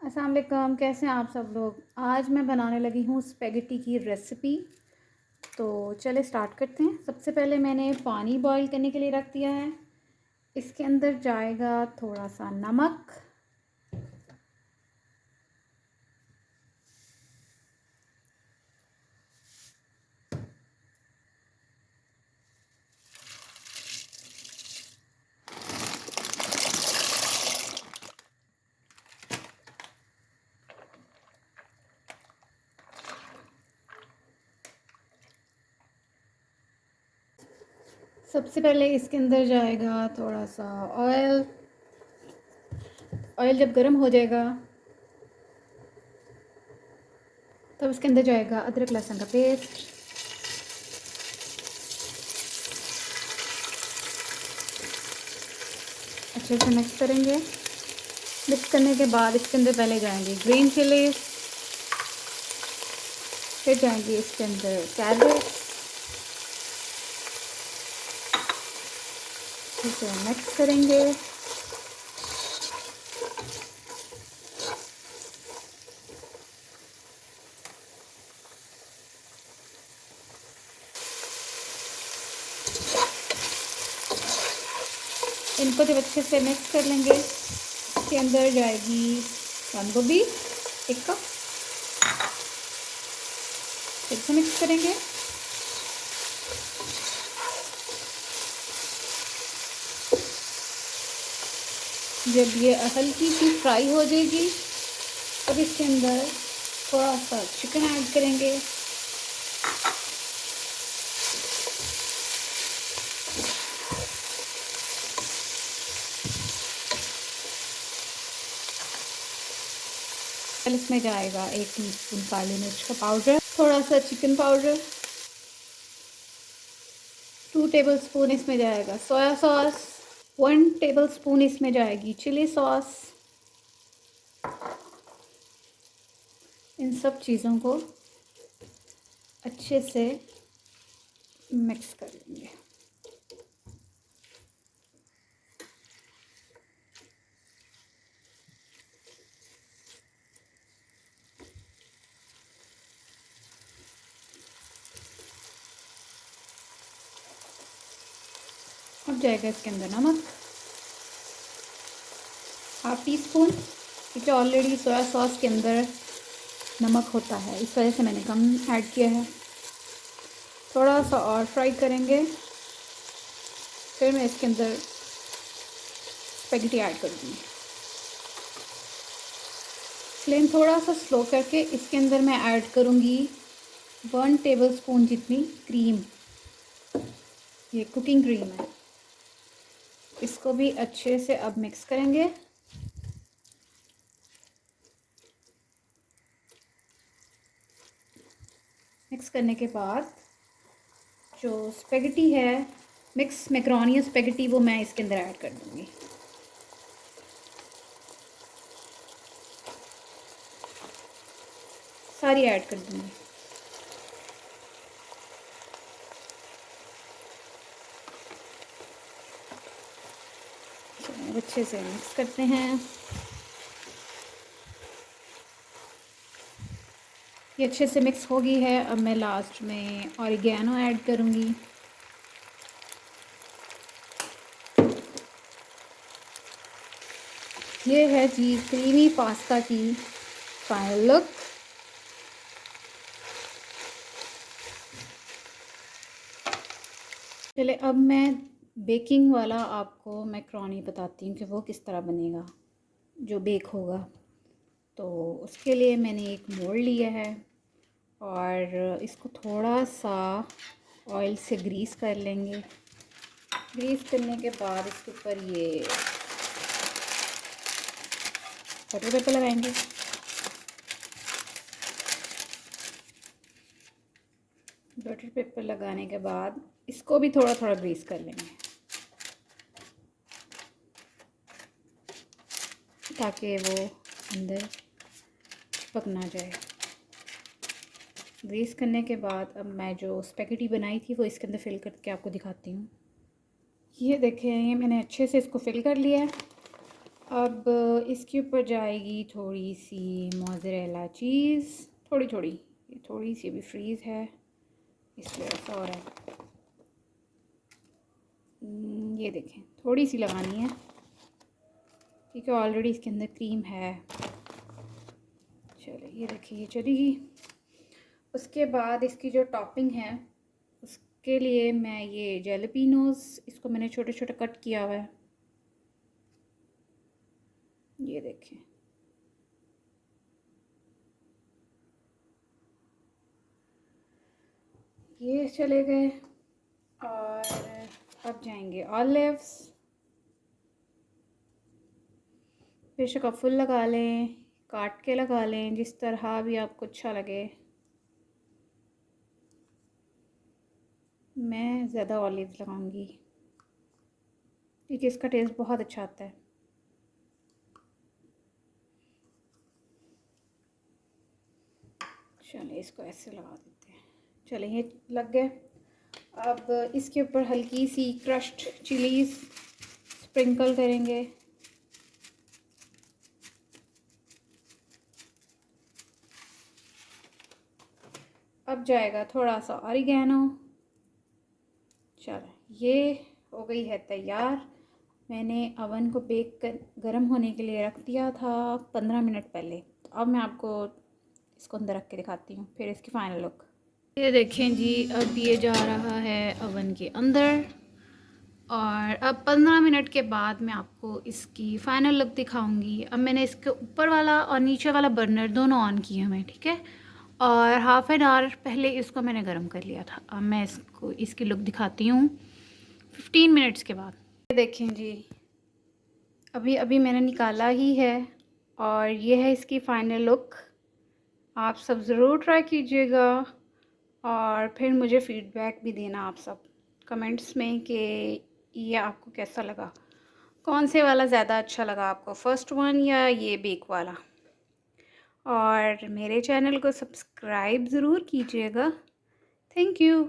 अस्सलाम वालेकुम, कैसे हैं आप सब लोग। आज मैं बनाने लगी हूँ स्पेगेटी की रेसिपी। तो चले स्टार्ट करते हैं। सबसे पहले मैंने पानी बॉईल करने के लिए रख दिया है। इसके अंदर जाएगा थोड़ा सा नमक, सबसे पहले इसके अंदर जाएगा थोड़ा सा ऑयल। ऑयल जब गर्म हो जाएगा तब इसके अंदर जाएगा अदरक लहसुन का पेस्ट। अच्छे से मिक्स करेंगे। मिक्स करने के बाद इसके अंदर पहले जाएंगे ग्रीन चिलीज, फिर जाएंगे इसके अंदर कैरेट। इसे मिक्स करेंगे। इनको जब अच्छे से मिक्स कर लेंगे, इसके अंदर जाएगी बंद गोभी 1 कप। फिर से मिक्स करेंगे। जब ये हल्की सी फ्राई हो जाएगी तब इसके अंदर थोड़ा सा चिकन ऐड करेंगे। फिर इसमें जाएगा 1 टीस्पून काली मिर्च का पाउडर, थोड़ा सा चिकन पाउडर, 2 टेबलस्पून इसमें जाएगा सोया सॉस, 1 टेबलस्पून इसमें जाएगी चिली सॉस। इन सब चीज़ों को अच्छे से मिक्स कर लेंगे। अब जाएगा इसके अंदर नमक 1/2 टीस्पून, क्योंकि ऑलरेडी सोया सॉस के अंदर नमक होता है, इस वजह से मैंने कम ऐड किया है। थोड़ा सा और फ्राई करेंगे, फिर मैं इसके अंदर स्पेगेटी ऐड कर दूँगी। फ्लेम थोड़ा सा स्लो करके इसके अंदर मैं ऐड करूँगी 1 टेबलस्पून जितनी क्रीम। ये कुकिंग क्रीम है। इसको भी अच्छे से अब मिक्स करेंगे। मिक्स करने के बाद जो स्पेगेटी है, मिक्स मैक्रोनी स्पेगेटी, वो मैं इसके अंदर ऐड कर दूँगी। सारी ऐड कर दूँगी। अच्छे से मिक्स करते हैं। ये अच्छे से मिक्स हो गई है। अब मैं लास्ट में ऑरिगेनो ऐड करूँगी। ये है जी क्रीमी पास्ता की फाइनल लुक। चले अब मैं बेकिंग वाला आपको मैक्रोनी बताती हूँ कि वो किस तरह बनेगा जो बेक होगा। तो उसके लिए मैंने एक मोल्ड लिया है और इसको थोड़ा सा ऑयल से ग्रीस कर लेंगे। ग्रीस करने के बाद इसके ऊपर ये बटर पेपर लगाएंगे। बटर पेपर लगाने के बाद इसको भी थोड़ा थोड़ा ग्रीस कर लेंगे ताकि वो अंदर चिपक ना जाए। ग्रीस करने के बाद अब मैं जो स्पेगेटी बनाई थी वो इसके अंदर फिल करके आपको दिखाती हूँ। ये देखें, ये मैंने अच्छे से इसको फिल कर लिया है। अब इसके ऊपर जाएगी थोड़ी सी मोज़रेला चीज़, थोड़ी थोड़ी, ये थोड़ी सी अभी फ्रीज़ है इसलिए ऐसा हो रहा है। ये देखें थोड़ी सी लगानी है क्योंकि ऑलरेडी इसके अंदर क्रीम है। चलो ये देखिए ये चलेगी। उसके बाद इसकी जो टॉपिंग है उसके लिए मैं ये जैलपिनोज़, इसको मैंने छोटे छोटे कट किया हुआ है, ये देखें। ये चले गए और अब जाएंगे ऑलिव्स। बेशक आप फुल लगा लें, काट के लगा लें, जिस तरह भी आपको अच्छा लगे। मैं ज़्यादा ऑलिव्स लगाऊंगी क्योंकि इसका टेस्ट बहुत अच्छा आता है। चलिए इसको ऐसे लगा देते हैं। चलिए ये लग गए। अब इसके ऊपर हल्की सी क्रश्ड चिलीज़ स्प्रिंकल करेंगे। अब जाएगा थोड़ा सा ऑरिगेनो। चलो ये हो गई है तैयार। मैंने अवन को बेक कर गर्म होने के लिए रख दिया था 15 मिनट पहले। तो अब मैं आपको इसको अंदर रख के दिखाती हूँ फिर इसकी फ़ाइनल लुक। ये देखें जी, अब ये जा रहा है अवन के अंदर और अब 15 मिनट के बाद मैं आपको इसकी फ़ाइनल लुक दिखाऊंगी। अब मैंने इसके ऊपर वाला और नीचे वाला बर्नर दोनों ऑन किए हैं, ठीक है, और हाफ़ एन आवर पहले इसको मैंने गर्म कर लिया था। अब मैं इसको इसकी लुक दिखाती हूँ 15 मिनट्स के बाद। ये देखें जी, अभी अभी मैंने निकाला ही है और ये है इसकी फ़ाइनल लुक। आप सब ज़रूर ट्राई कीजिएगा और फिर मुझे फ़ीडबैक भी देना आप सब कमेंट्स में कि ये आपको कैसा लगा, कौन से वाला ज़्यादा अच्छा लगा आपको, फ़र्स्ट वन या ये बेक वाला। और मेरे चैनल को सब्सक्राइब ज़रूर कीजिएगा। Thank you.